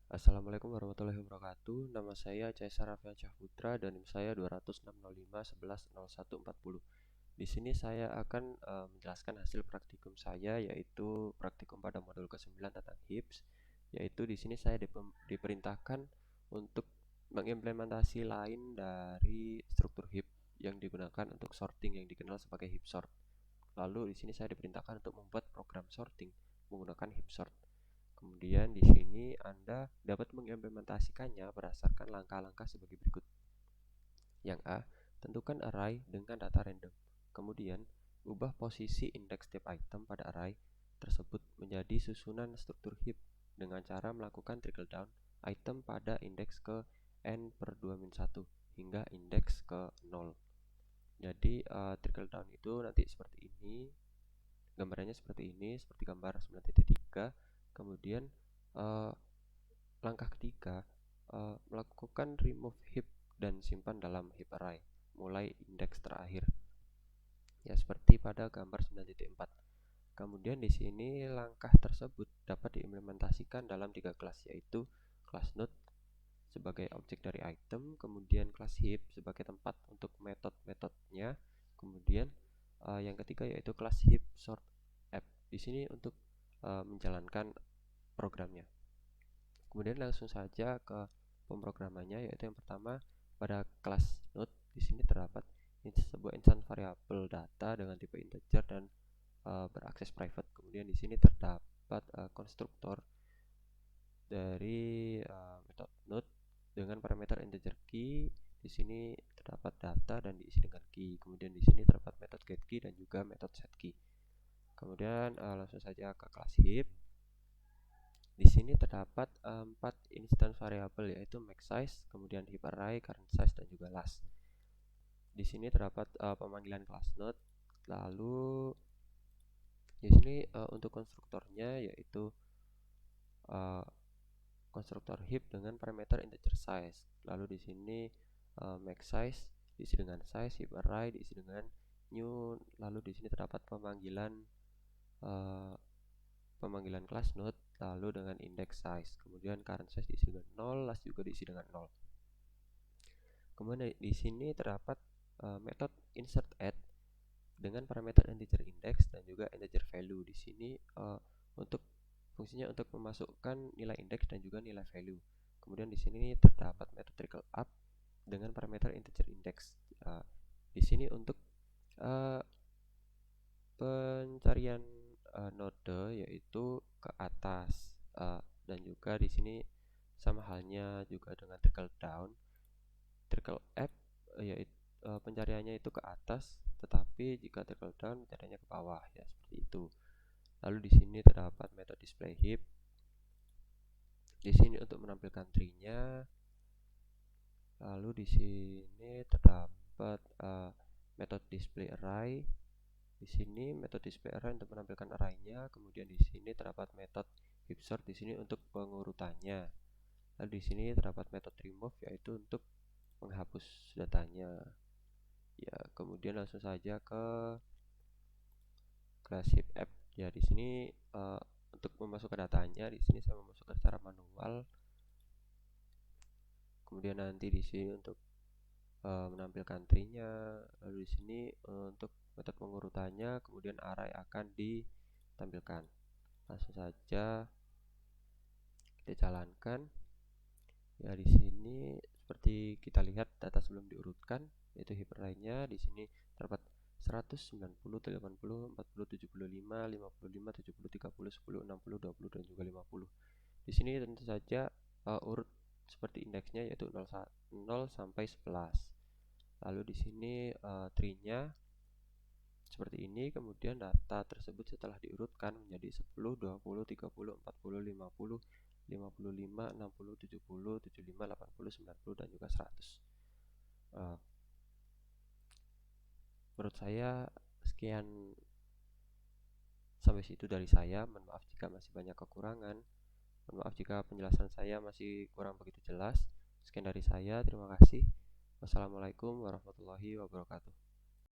Assalamualaikum warahmatullahi wabarakatuh. Nama saya Caesar Raffiansyah Putra dan NIM saya 20605110140. Di sini saya akan menjelaskan hasil praktikum saya, yaitu praktikum pada modul ke-9 tentang HIPS. Yaitu di sini saya diperintahkan untuk mengimplementasi lain dari struktur HIP yang digunakan untuk sorting yang dikenal sebagai HIP sort. Lalu di sini saya diperintahkan untuk membuat program sorting menggunakan HIP sort. Kemudian di sini Anda dapat mengimplementasikannya berdasarkan langkah-langkah sebagai berikut. Yang A, tentukan array dengan data random. Kemudian, ubah posisi indeks setiap item pada array tersebut menjadi susunan struktur heap dengan cara melakukan trickle down item pada indeks ke n per 2-1 hingga indeks ke 0. Jadi trickle down itu nanti seperti ini. Gambarannya seperti ini, seperti gambar 9.3. Kemudian langkah ketiga, melakukan remove heap dan simpan dalam heap array mulai indeks terakhir. Ya, seperti pada gambar 9.4. Kemudian di sini langkah tersebut dapat diimplementasikan dalam 3 kelas, yaitu kelas node sebagai objek dari item, kemudian kelas heap sebagai tempat untuk metode-metodenya, kemudian yang ketiga yaitu kelas heap sort app di sini untuk menjalankan programnya. Kemudian langsung saja ke pemrogramannya, yaitu yang pertama pada kelas node. Di sini terdapat sebuah instance variabel data dengan tipe integer dan berakses private. Kemudian di sini terdapat konstruktor dari metode node dengan parameter integer key. Di sini terdapat data dan diisi dengan key. Kemudian di sini terdapat metode getKey dan juga metode setKey. Kemudian langsung saja ke kelas heap. Di sini terdapat 4 instance variabel, yaitu max size, kemudian heap array, current size, dan juga last. Di sini terdapat pemanggilan class node. Lalu di sini untuk konstruktornya yaitu konstruktor heap dengan parameter integer size. Lalu di sini max size diisi dengan size, heap array diisi dengan new. Lalu di sini terdapat pemanggilan class node lalu dengan index size. Kemudian current size diisi dengan 0, last juga diisi dengan 0. Kemudian di sini terdapat metode insert add dengan parameter integer index dan juga integer value. Di sini untuk fungsinya untuk memasukkan nilai index dan juga nilai value. Kemudian di sini terdapat metode trickle up dengan parameter integer index. Di sini untuk pencarian node yaitu ke atas, dan juga di sini sama halnya juga dengan trickle down. Trickle up yaitu pencariannya itu ke atas, tetapi jika trickle down pencariannya ke bawah, ya seperti itu. Lalu di sini terdapat metode display heap. Di sini untuk menampilkan tree-nya. Lalu di sini terdapat metode display array. Di sini metode display array untuk menampilkan array-nya. Kemudian di sini terdapat metode heap sort di sini untuk pengurutannya. Lalu di sini terdapat metode remove yaitu untuk menghapus datanya. Ya, kemudian langsung saja ke kelas heap app. Ya, di sini untuk memasukkan datanya, di sini saya memasukkan secara manual. Kemudian nanti di sini untuk menampilkan tree-nya. Lalu di sini untuk metode pengurutannya, kemudian array akan ditampilkan. Langsung saja kita jalankan. Ya, di sini seperti kita lihat data sebelum diurutkan, yaitu heap array-nya. Di sini terdapat 100, 90, 80, 40, 75, 55, 70, 30, 10, 60, 20, dan juga 50. Di sini tentu saja urut seperti indeksnya yaitu 0 sampai 11. Lalu di sini tree-nya seperti ini. Kemudian data tersebut setelah diurutkan menjadi 10, 20, 30, 40, 50, 55, 60, 70, 75, 80, 90, dan juga 100. Menurut saya sekian sampai situ dari saya. Mohon maaf jika masih banyak kekurangan. Mohon maaf jika penjelasan saya masih kurang begitu jelas. Sekian dari saya, terima kasih. Wassalamualaikum warahmatullahi wabarakatuh.